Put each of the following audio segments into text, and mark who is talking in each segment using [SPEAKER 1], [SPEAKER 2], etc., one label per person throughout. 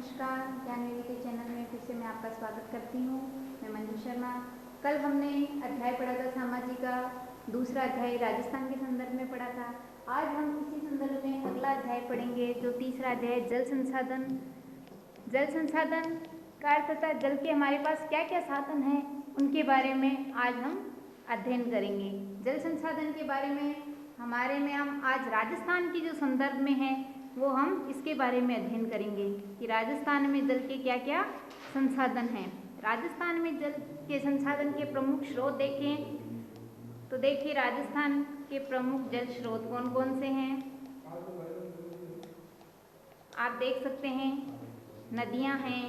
[SPEAKER 1] नमस्कार, ज्ञान विधि के चैनल में फिर से मैं आपका स्वागत करती हूँ। मैं मंजू शर्मा। कल हमने अध्याय पढ़ा था सामाजिक का, दूसरा अध्याय राजस्थान के संदर्भ में पढ़ा था। आज हम इसी संदर्भ में अगला अध्याय पढ़ेंगे, जो तीसरा अध्याय जल संसाधन। जल संसाधन का अर्थ था जल के हमारे पास क्या क्या साधन हैं, उनके बारे में आज हम अध्ययन करेंगे। जल संसाधन के बारे में हम आज राजस्थान की जो संदर्भ में है वो हम इसके बारे में अध्ययन करेंगे कि राजस्थान में जल के क्या क्या संसाधन हैं। राजस्थान में जल के संसाधन के प्रमुख स्रोत देखें तो देखिए राजस्थान के प्रमुख जल स्रोत कौन कौन से हैं। आप देख सकते हैं नदियां हैं,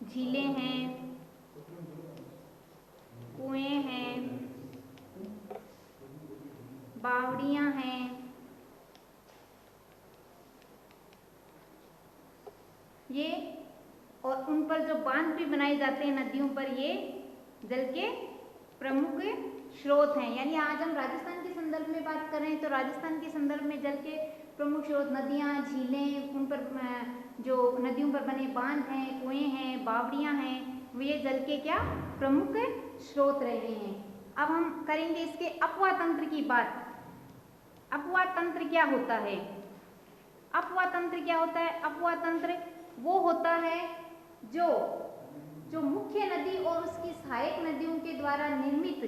[SPEAKER 1] झीलें हैं, कुएं हैं, बावड़ियां हैं। ये और उन पर जो बांध भी बनाए जाते हैं नदियों पर, ये जल के प्रमुख स्रोत हैं। यानी आज हम राजस्थान के संदर्भ में बात कर रहे हैं तो राजस्थान के संदर्भ में जल के प्रमुख स्रोत नदियाँ, झीलें, उन पर जो नदियों पर बने बांध हैं, कुएं हैं, बावड़ियां हैं, वे जल के क्या प्रमुख स्रोत रहे हैं। अब हम करेंगे इसके अपवाह तंत्र की बात। अपवाह तंत्र क्या होता है? अपवाह तंत्र क्या होता है? अपवाह तंत्र वो होता है जो मुख्य नदी और उसकी सहायक नदियों के द्वारा निर्मित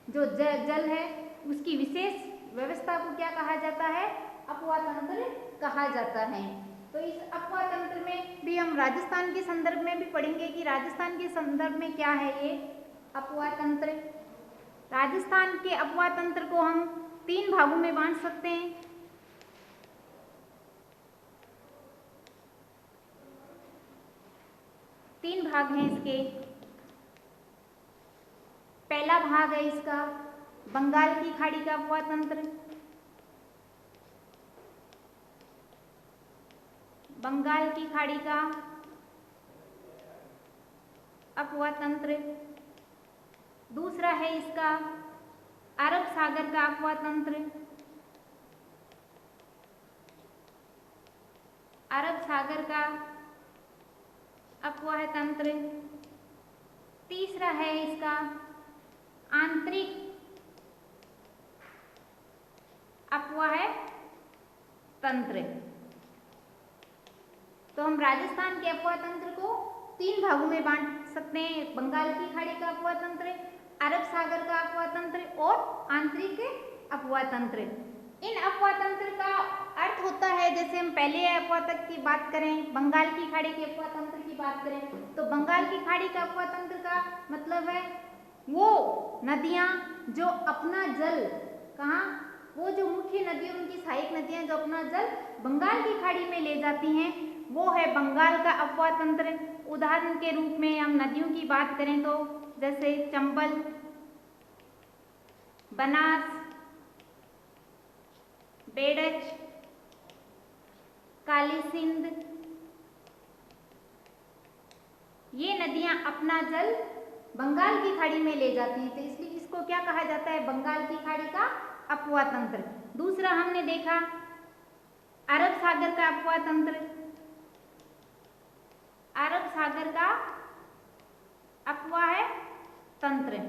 [SPEAKER 1] जो जल है उसकी विशेष व्यवस्था को क्या कहा जाता है? अपवाह तंत्र कहा जाता है। तो इस अपवाह तंत्र में भी हम राजस्थान के संदर्भ में भी पढ़ेंगे कि राजस्थान के संदर्भ में क्या है ये अपवाह तंत्र। राजस्थान के अपवाह तंत्र को हम 3 भागों में बांट सकते हैं। तीन भाग हैं इसके। पहला भाग है इसका बंगाल की खाड़ी का अपवाह तंत्र। बंगाल की खाड़ी का अपवाह तंत्र। दूसरा है इसका अरब सागर का अपवाह तंत्र। अरब सागर का अपवाह तंत्र। तीसरा है इसका आंतरिक अपवाह तंत्र। तो हम राजस्थान के अपवाह तंत्र को 3 भागों में बांट सकते हैं। बंगाल की खाड़ी का अपवाह तंत्र, अरब सागर का अपवाह तंत्र और आंतरिक अपवाह तंत्र। इन अपवाह तंत्र का अर्थ होता है, जैसे हम पहले अपवाह तंत्र की बात करें, बंगाल की खाड़ी के अपवाह तंत्र की बात करें तो बंगाल की खाड़ी का अपवाह तंत्र का मतलब है वो नदियां जो अपना जल कहाँ, वो जो मुख्य नदियां, उनकी सहायक नदियां जो अपना जल बंगाल की खाड़ी में ले जाती हैं, वो है बंगाल का अपवाह तंत्र। उदाहरण के रूप में हम नदियों की बात करें तो जैसे चंबल, बनास, बेड़च, काली सिंध, ये नदियां अपना जल बंगाल की खाड़ी में ले जाती हैं, तो इसलिए इसको क्या कहा जाता है? बंगाल की खाड़ी का अपवाह तंत्र। दूसरा हमने देखा अरब सागर का अपवाह तंत्र। अरब सागर का अपवाह तंत्र,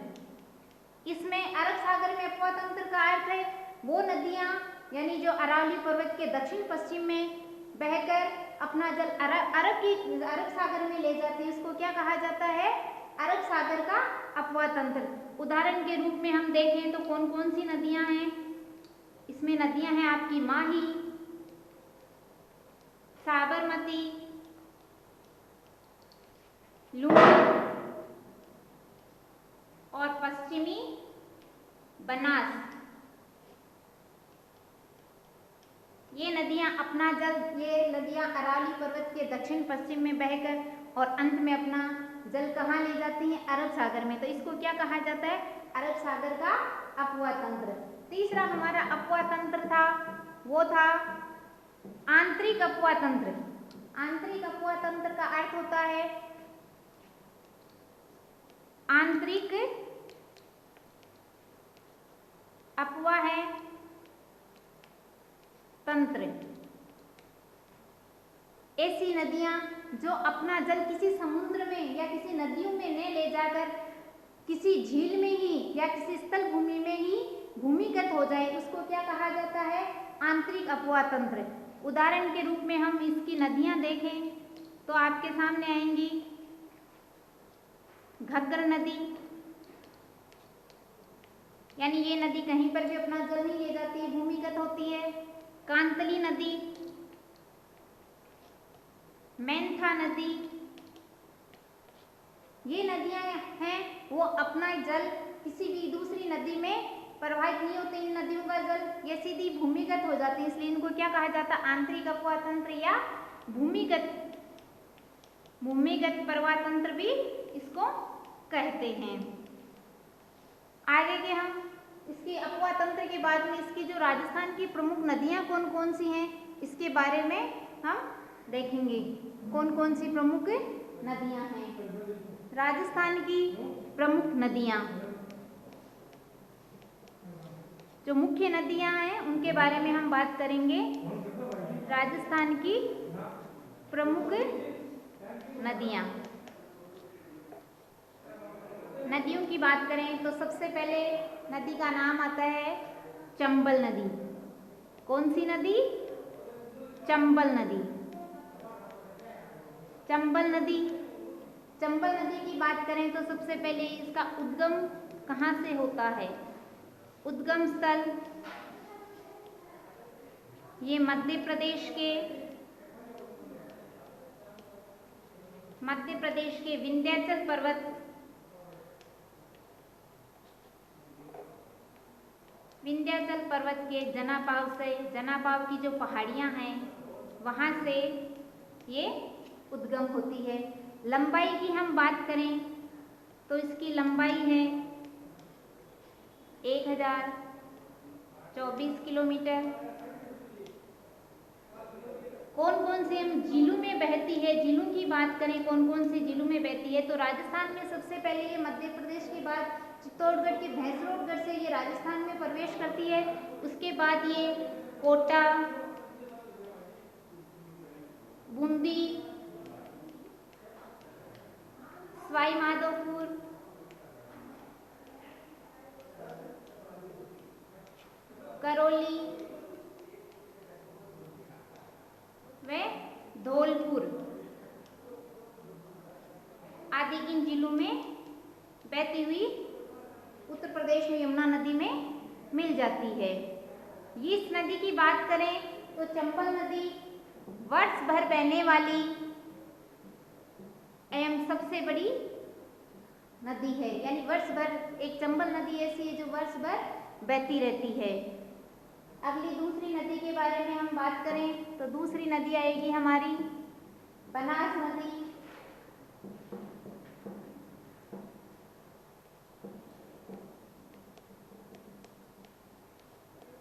[SPEAKER 1] इसमें अरब सागर में अपवाह तंत्र का अर्थ है वो नदियां यानी जो अरावली पर्वत के दक्षिण पश्चिम में बहकर अपना जल अरब सागर में ले जाती है, इसको क्या कहा जाता है? अरब सागर का अपवाह तंत्र। उदाहरण के रूप में हम देखें तो कौन कौन सी नदियां हैं? इसमें नदियां हैं आपकी माही, साबरमती, लूनी और पश्चिमी बनास। ये नदियां अपना जल, ये नदियां अरावली पर्वत के दक्षिण पश्चिम में बहकर और अंत में अपना जल कहाँ ले जाती हैं? अरब सागर में। तो इसको क्या कहा जाता है? अरब सागर का अपवाह तंत्र। तीसरा हमारा अपवाह तंत्र था वो था आंतरिक अपवाह तंत्र। आंतरिक अपवाह तंत्र का अर्थ होता है आंतरिक अपवाह तंत्र। ऐसी नदियाँ जो अपना जल किसी समुद्र में या किसी नदियों में न ले जाकर किसी झील में ही या किसी स्थल भूमि में ही भूमिगत हो जाए, उसको क्या कहा जाता है? आंतरिक अपवाह तंत्र। उदाहरण के रूप में हम इसकी नदियां देखें तो आपके सामने आएंगी घग्गर नदी, यानी ये नदी कहीं पर भी अपना जल नहीं ले जाती है, भूमिगत होती है। कांतली नदी, मेंथा नदी, ये नदियां हैं वो अपना जल किसी भी दूसरी नदी में प्रवाहित नहीं होते। इन नदियों का जल ये सीधी भूमिगत हो जाती है, इसलिए इनको क्या कहा जाता है? आंतरिक अपवाह तंत्र या भूमिगत प्रवाह तंत्र भी इसको कहते हैं। आगे के हम इसके अपवाह तंत्र के बाद में इसकी जो राजस्थान की प्रमुख नदियां कौन कौन सी हैं इसके बारे में हम देखेंगे। कौन कौन सी प्रमुख नदियां हैं राजस्थान की? प्रमुख नदियां, जो मुख्य नदियां हैं उनके बारे में हम बात करेंगे। राजस्थान की प्रमुख नदियां, नदियों की बात करें तो सबसे पहले नदी का नाम आता है चंबल नदी। कौन सी नदी? चंबल नदी। चंबल नदी, चंबल नदी की बात करें तो सबसे पहले इसका उद्गम कहाँ से होता है? उद्गम स्थल ये मध्य प्रदेश के विंध्याचल पर्वत के जनापाव की जो पहाड़ियां हैं वहां से ये उद्गम होती है। लंबाई की हम बात करें तो इसकी लंबाई है 1024 किलोमीटर। कौन कौन से हम झीलों में बहती है, झीलों की बात करें कौन कौन सी झीलों में बहती है तो राजस्थान में सबसे पहले ये मध्य प्रदेश के बाद चित्तौड़गढ़ के भैंसरोडगढ़ से ये राजस्थान में प्रवेश करती है। उसके बाद ये कोटा, बूंदी, सवाई माधोपुर, करौली व धौलपुर आदि इन जिलों में बहती हुई उत्तर प्रदेश में यमुना नदी में मिल जाती है। इस नदी की बात करें तो चंबल नदी वर्ष भर बहने वाली एवं सबसे बड़ी नदी है, यानी वर्ष भर एक चंबल नदी ऐसी है जो वर्ष भर बहती रहती है। अगली दूसरी नदी के बारे में हम बात करें तो दूसरी नदी आएगी हमारी बनास नदी।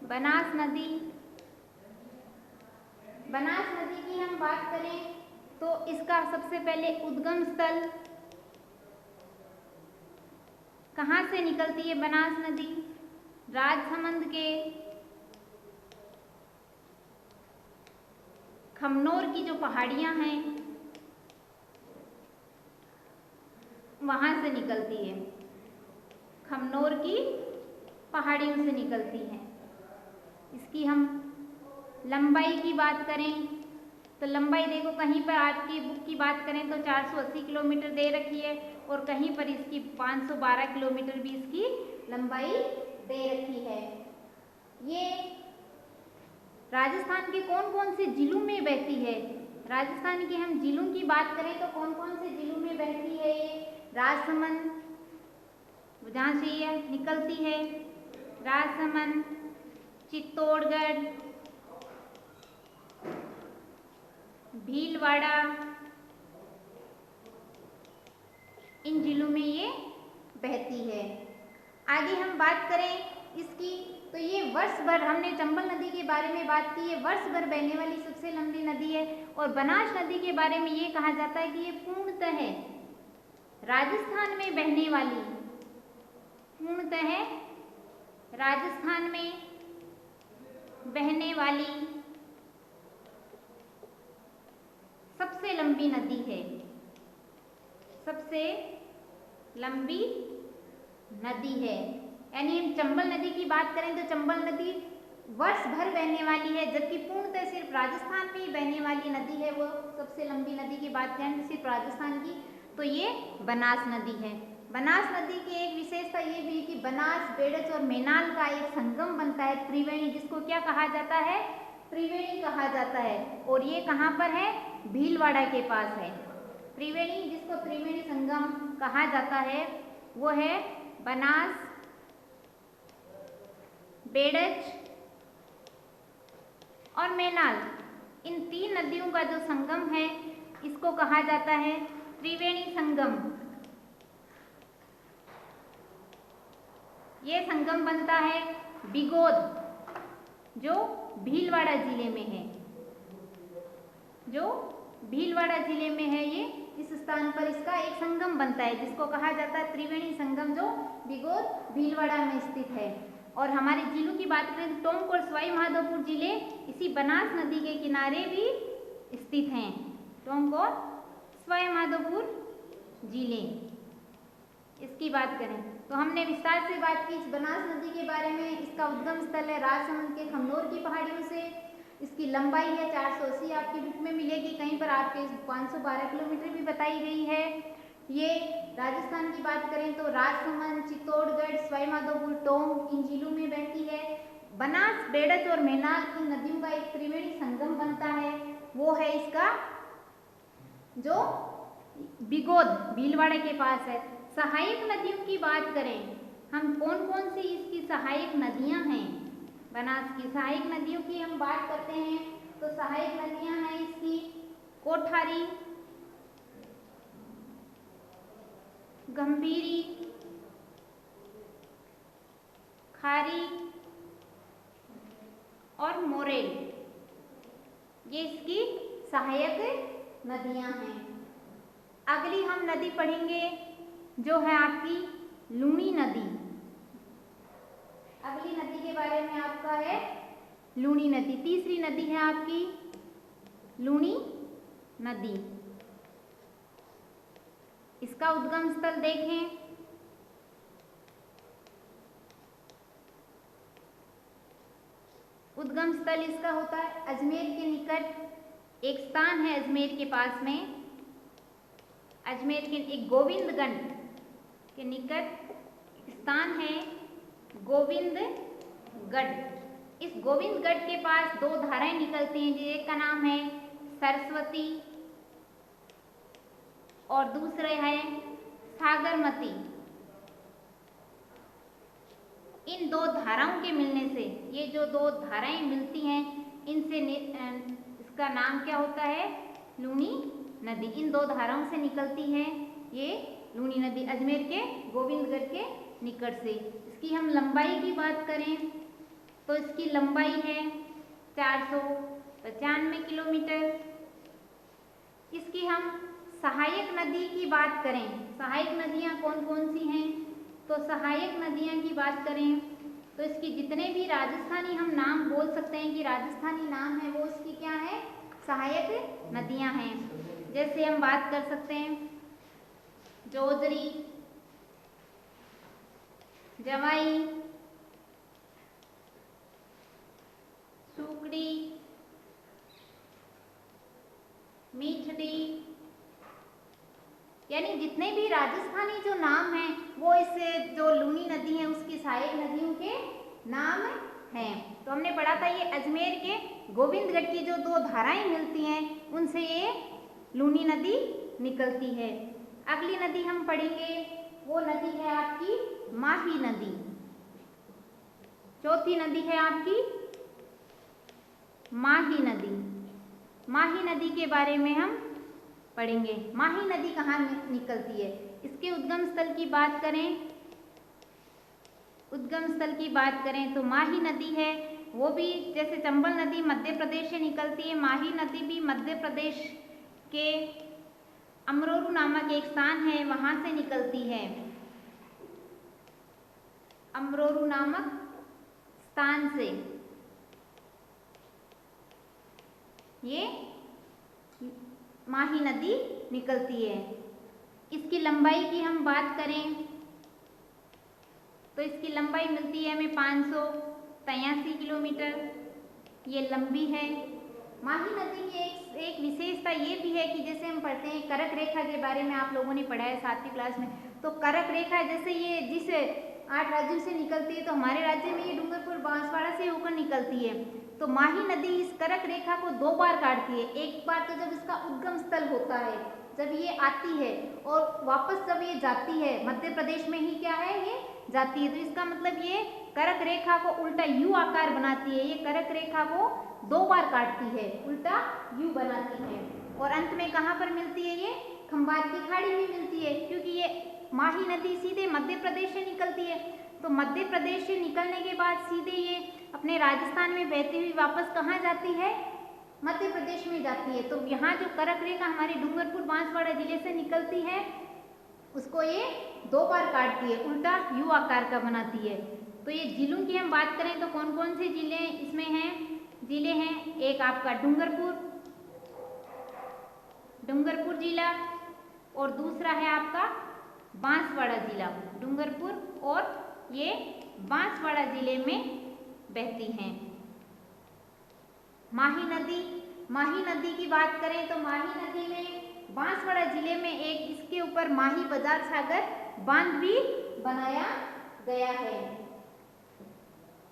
[SPEAKER 1] बनास नदी की हम बात करें तो इसका सबसे पहले उद्गम स्थल कहाँ से निकलती है? बनास नदी राजसमंद के खमनोर की जो पहाड़ियां हैं वहां से निकलती है, खमनोर की पहाड़ियों से निकलती है। इसकी हम लंबाई की बात करें तो लंबाई देखो कहीं पर आपकी बुक की बात करें तो 480 किलोमीटर दे रखी है और कहीं पर इसकी 512 किलोमीटर भी इसकी लंबाई दे रखी है। ये राजस्थान के कौन कौन से जिलों में बहती है? राजस्थान के हम जिलों की बात करें तो कौन कौन से जिलों में बहती है? ये राजसमंद, जहाँ से ये निकलती है, राजसमंद, चित्तौड़गढ़, भीलवाड़ा, इन जिलों में ये बहती है। आगे हम बात करें इसकी तो ये वर्ष भर, हमने चंबल नदी के बारे में बात की, ये वर्ष भर बहने वाली सबसे लंबी नदी है। और बनास नदी के बारे में ये कहा जाता है कि ये पूर्णतः राजस्थान में बहने वाली, पूर्णतः राजस्थान में बहने वाली सबसे लंबी नदी है, सबसे लंबी नदी है। यानी हम चंबल नदी की बात करें तो चंबल नदी वर्ष भर बहने वाली है, जबकि पूर्णतः सिर्फ राजस्थान में ही बहने वाली नदी है वो सबसे लंबी नदी की बात करें तो सिर्फ राजस्थान की, तो ये बनास नदी है। बनास नदी की एक विशेषता ये भी है कि बनास, बेड़च और मेनाल का एक संगम बनता है त्रिवेणी, जिसको क्या कहा जाता है, त्रिवेणी कहा जाता है। और ये कहाँ पर है, भीलवाड़ा के पास है। त्रिवेणी, जिसको त्रिवेणी संगम कहा जाता है, वो है बनास, बेड़च और मेनाल। इन तीन नदियों का जो संगम है इसको कहा जाता है त्रिवेणी संगम। ये संगम बनता है बिगोद, जो भीलवाड़ा जिले में है, जो भीलवाड़ा जिले में है। ये इस स्थान पर इसका एक संगम बनता है जिसको कहा जाता है त्रिवेणी संगम, जो बिगोद भीलवाड़ा में स्थित है। और हमारे जिलों की बात करें तो टोंक और सवाई माधोपुर जिले इसी बनास नदी के किनारे भी स्थित हैं। टोंक और सवाई माधोपुर जिले, इसकी बात करें तो हमने विस्तार से बात की इस बनास नदी के बारे में। इसका उद्गम स्थल है राजसमंद के खमनोर की पहाड़ियों से। इसकी लंबाई है 480, आपकी बुक में मिलेगी, कहीं पर आपके 512 किलोमीटर भी बताई गई है। ये राजस्थान की बात करें तो राजसमंद, चित्तौड़गढ़, सवाई माधोपुर, टोंक इन जिलों में बहती है। बनास, बेड़च और मेनाल इन नदियों का एक त्रिवेणी संगम बनता है, वो है इसका जो बिगोद भीलवाड़ा के पास है। सहायक नदियों की बात करें हम, कौन कौन सी इसकी सहायक नदियां हैं बनास की, सहायक नदियों की हम बात करते हैं तो सहायक नदियां हैं इसकी कोठारी, गंभीरी, खारी और मोरेल, ये इसकी सहायक नदियां हैं। अगली हम नदी पढ़ेंगे जो है आपकी लूणी नदी। अगली नदी के बारे में आपका है लूणी नदी। तीसरी नदी है आपकी लूणी नदी। इसका उद्गम स्थल देखें, उद्गम स्थल इसका होता है अजमेर के निकट एक स्थान है, अजमेर के पास में, अजमेर के एक गोविंदगढ़ के निकट स्थान है गोविंदगढ़। इस गोविंदगढ़ के पास दो धाराएं निकलती हैं, एक का नाम है सरस्वती और दूसरे है सागरमती। इन दो धाराओं के मिलने से, ये जो दो धाराएं मिलती हैं इनसे इसका नाम क्या होता है, लूणी नदी। इन दो धाराओं से निकलती है ये लूणी नदी अजमेर के गोविंदगढ़ के निकट से। इसकी हम लंबाई की बात करें तो इसकी लंबाई है 495 किलोमीटर। इसकी हम सहायक नदी की बात करें, सहायक नदियां कौन कौन सी हैं, तो सहायक नदियां की बात करें तो इसकी जितने भी राजस्थानी हम नाम बोल सकते हैं कि राजस्थानी नाम है वो इसकी क्या है, सहायक नदियां हैं। जैसे हम बात कर सकते हैं जोजरी, जवाई, सुकड़ी, मीठड़ी, यानी जितने भी राजस्थानी जो नाम हैं वो इस जो लूणी नदी है उसकी सहायक नदियों के नाम हैं। तो हमने पढ़ा था ये अजमेर के गोविंदगढ़ की जो दो धाराएं मिलती हैं उनसे ये लूणी नदी निकलती है। अगली नदी हम पढ़ेंगे वो नदी है आपकी माही नदी। चौथी नदी है आपकी माही नदी। माही नदी के बारे में हम पढ़ेंगे। माही नदी कहाँ निकलती है, इसके उद्गम स्थल की बात करें, उद्गम स्थल की बात करें तो माही नदी है वो भी जैसे चंबल नदी मध्य प्रदेश से निकलती है, माही नदी भी मध्य प्रदेश के अमरोरू नामक एक स्थान है वहां से निकलती है। अमरोरू नामक स्थान से ये माही नदी निकलती है। इसकी लंबाई की हम बात करें तो इसकी लंबाई मिलती है हमें 583 किलोमीटर, ये लंबी है। माही नदी की एक विशेषता ये भी है कि जैसे हम पढ़ते हैं कर्क रेखा के बारे में, आप लोगों ने पढ़ा है 7वीं क्लास में, तो कर्क रेखा जैसे ये जिस 8 राज्यों से निकलती है, तो हमारे राज्य में ये डूंगरपुर बांसवाड़ा से होकर निकलती है। तो माही नदी इस कर्क रेखा को 2 बार काटती है। एक बार तो जब इसका उद्गम स्थल होता है, जब ये आती है, और वापस जब ये जाती है, मध्य प्रदेश में ही क्या है ये जाती है, तो इसका मतलब ये कर्क रेखा को उल्टा यू आकार बनाती है। ये कर्क रेखा को 2 बार काटती है, उल्टा यू बनाती है, और अंत में कहाँ पर मिलती है ये खंबात की खाड़ी में मिलती है, क्योंकि ये माही नदी सीधे मध्य प्रदेश से निकलती है। तो मध्य प्रदेश से निकलने के बाद सीधे ये अपने राजस्थान में बहती हुई वापस कहाँ जाती है, मध्य प्रदेश में जाती है। तो यहाँ जो कर्क रेखा हमारे डूंगरपुर बांसवाड़ा जिले से निकलती है, उसको ये 2 बार काटती है, उल्टा यू आकार का बनाती है। तो ये जिलों की हम बात करें तो कौन कौन से जिले इसमें हैं, जिले हैं, एक आपका डूंगरपुर जिला, और दूसरा है आपका बांसवाड़ा जिला। डूंगरपुर और ये बांसवाड़ा जिले में बहती हैं। माही नदी की बात करें तो माही नदी में बांसवाड़ा जिले में एक इसके ऊपर माही बजाज सागर बांध भी बनाया गया है।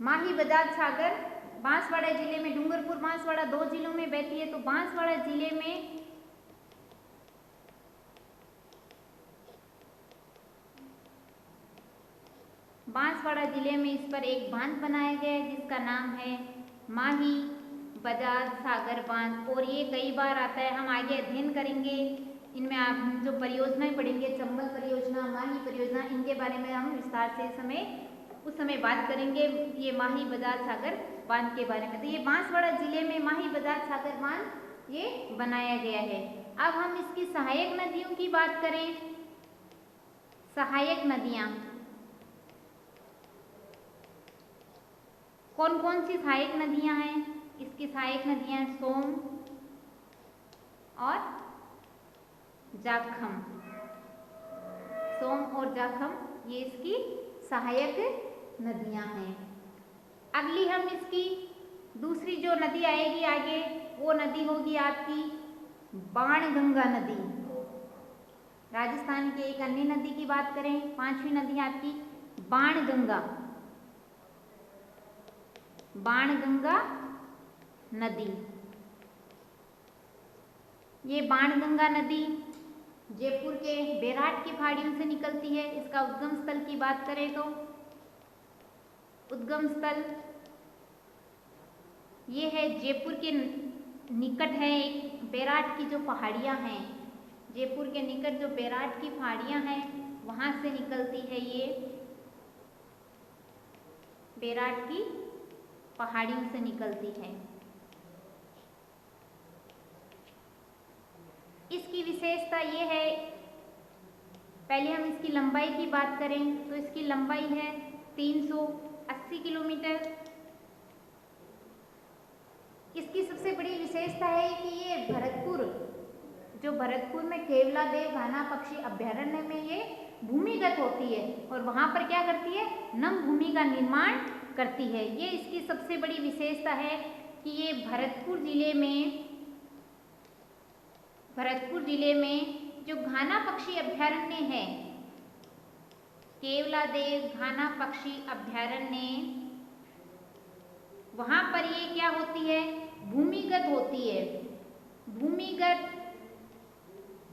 [SPEAKER 1] माही बजाज सागर बांसवाड़ा जिले में, डूंगरपुर बांसवाड़ा 2 जिलों में बहती है। तो बांसवाड़ा जिले में इस पर एक बांध बनाया गया है जिसका नाम है माही बजाज सागर बांध, और ये कई बार आता है, हम आगे अध्ययन करेंगे। इनमें आप जो परियोजनाएं पढ़ेंगे, चंबल परियोजना, माही परियोजना, इनके बारे में हम विस्तार से उस समय बात करेंगे, ये माही बजाज सागर बांध के बारे में। तो ये बांसवाड़ा जिले में माही बजाज सागर बांध ये बनाया गया है। अब हम इसकी सहायक नदियों की बात करें। सहायक नदियां कौन कौन सी सहायक नदियां हैं? इसकी सहायक नदियां सोम और जाखम। सोम और जाखम ये इसकी सहायक नदियां हैं। अगली हम इसकी दूसरी जो नदी आएगी आगे, वो नदी होगी आपकी बाणगंगा नदी। राजस्थान की एक अन्य नदी की बात करें, 5वीं नदी आपकी बाणगंगा नदी। ये बाणगंगा नदी जयपुर के बैराट की पहाड़ियों से निकलती है। इसका उद्गम स्थल की बात करें तो उद्गम स्थल ये है जयपुर के निकट है, एक बैराट की जो पहाड़ियां हैं, जयपुर के निकट जो बैराट की पहाड़ियां हैं वहां से निकलती है ये बैराट की पहाड़ियों से निकलती है। इसकी विशेषता ये है, पहले हम इसकी लंबाई की बात करें तो इसकी लंबाई है 380 किलोमीटर। इसकी सबसे बड़ी विशेषता है कि ये भरतपुर में केवलादेव घाना पक्षी अभ्यारण्य में ये भूमिगत होती है, और वहां पर क्या करती है, नम भूमि का निर्माण करती है। ये इसकी सबसे बड़ी विशेषता है कि ये भरतपुर जिले में जो घाना पक्षी अभ्यारण्य है, केवलादेव घाना पक्षी अभ्यारण्य, वहां पर ये क्या होती है, भूमिगत होती है। भूमिगत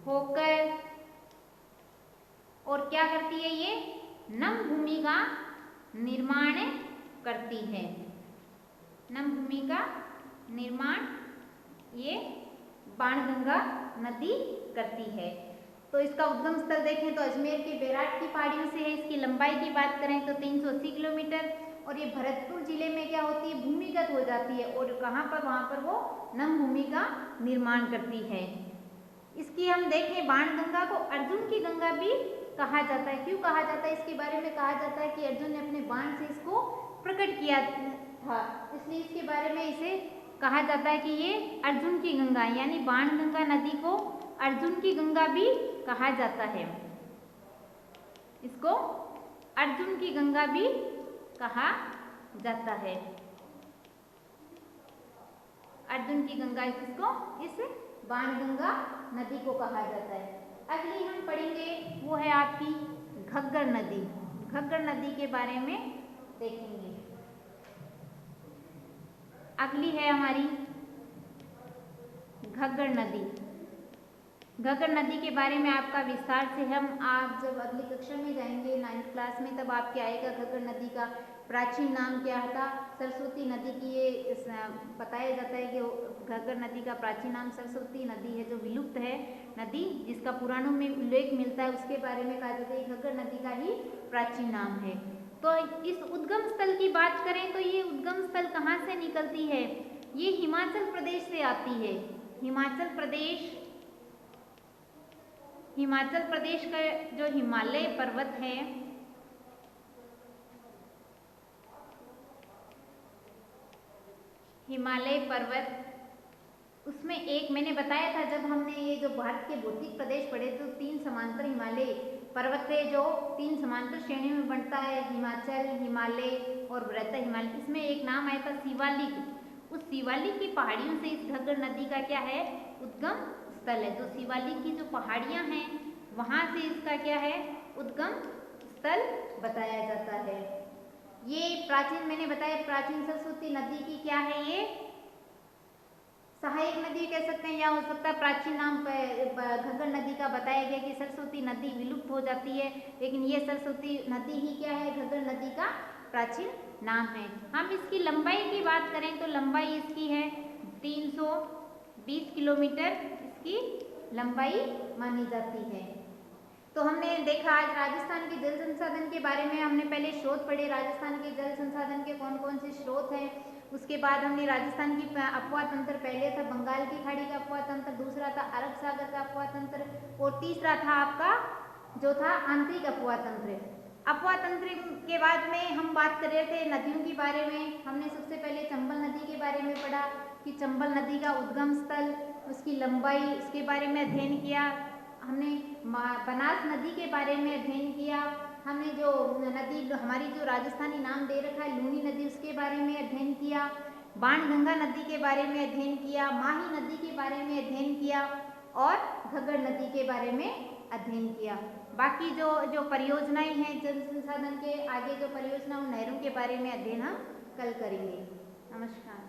[SPEAKER 1] होकर और क्या करती है, ये नम भूमि का निर्माण करती है। नम भूमि का निर्माण ये बाणगंगा नदी करती है। तो इसका उद्गम स्थल देखें तो अजमेर के बैराट की पहाड़ियों से है। इसकी लंबाई की बात करें तो 380 किलोमीटर, और ये भरतपुर जिले में क्या होती है, भूमिगत हो जाती है, और कहाँ पर, वहाँ पर वो नम भूमि का निर्माण करती है। इसकी हम देखें, बाणगंगा को अर्जुन की गंगा भी कहा जाता है। क्यों कहा जाता है, इसके बारे में कहा जाता है कि अर्जुन ने अपने बाण से इसको प्रकट किया था, इसलिए इसके बारे में इसे कहा जाता है कि ये अर्जुन की गंगा, यानी बाणगंगा नदी को अर्जुन की गंगा भी कहा जाता है। इसको अर्जुन की गंगा भी कहा जाता है। अर्जुन की गंगा इसको इस बाणगंगा नदी को कहा जाता है। अगली हम पढ़ेंगे वो है आपकी घग्गर नदी। घग्गर नदी के बारे में देखेंगे। अगली है हमारी घग्गर नदी। घग्गर नदी के बारे में आपका विस्तार से आप जब अगली कक्षा में जाएंगे 9th क्लास में, तब आपके आएगा घग्गर नदी का प्राचीन नाम क्या था। सरस्वती नदी की ये बताया जाता है कि घग्गर नदी का प्राचीन नाम सरस्वती नदी है, जो विलुप्त है नदी, जिसका पुराणों में उल्लेख मिलता है, उसके बारे में कहा जाता है घग्गर नदी का ही प्राचीन नाम है। तो इस उद्गम स्थल की बात करें तो ये उद्गम स्थल कहाँ से निकलती है? ये हिमाचल प्रदेश से आती है। हिमाचल प्रदेश का जो हिमालय पर्वत है, हिमालय पर्वत, उसमें एक मैंने बताया था जब हमने ये जो भारत के भौतिक प्रदेश पढ़े तो 3 समांतर हिमालय पर्वत है, जो 3 समांतर श्रेणियों में बनता है, हिमाचल, हिमालय और बृहत हिमालय। इसमें एक नाम आया था शिवालिक। उस शिवालिक की पहाड़ियों से इस घग्गर नदी का क्या है? उद्गम स्थल है। तो शिवालिक की जो पहाड़ियां हैं वहां से इसका क्या है? उद्गम स्थल बताया जाता है। ये प्राचीन, मैंने बताया प्राचीन सरस्वती नदी की क्या है? ये सहायक नदी कह सकते हैं, या हो सकता है प्राचीन नाम घग्गर नदी का बताया गया कि सरस्वती नदी विलुप्त हो जाती है, लेकिन ये सरस्वती नदी ही क्या है? घग्गर नदी का प्राचीन नाम है। हम इसकी लंबाई की बात करें तो लंबाई इसकी है 320 किलोमीटर इसकी लंबाई मानी जाती है। तो हमने देखा आज राजस्थान के जल संसाधन के बारे में, हमने पहले स्रोत पढ़े राजस्थान के जल संसाधन के कौन कौन से स्रोत हैं। उसके बाद हमने राजस्थान की अपवाह तंत्र, पहले था बंगाल की खाड़ी का अपवाह तंत्र, दूसरा था अरब सागर का अपवाह तंत्र, और तीसरा था आपका जो था आंतरिक अपवाह तंत्र। अपवाह तंत्र के बाद में हम बात कर रहे थे नदियों के बारे में। हमने सबसे पहले चंबल नदी के बारे में पढ़ा कि चंबल नदी का उद्गम स्थल, उसकी लंबाई, उसके बारे में अध्ययन किया। हमने बनास नदी के बारे में अध्ययन किया। हमने जो नदी हमारी जो राजस्थानी नाम दे रखा है लूनी नदी, उसके बारे में अध्ययन किया। बाणगंगा नदी के बारे में अध्ययन किया। माही नदी के बारे में अध्ययन किया और घग्गर नदी के बारे में अध्ययन किया। बाकी जो परियोजनाएं हैं जल संसाधन के आगे जो परियोजना नहरों के बारे में अध्ययन हम कल करेंगे। नमस्कार।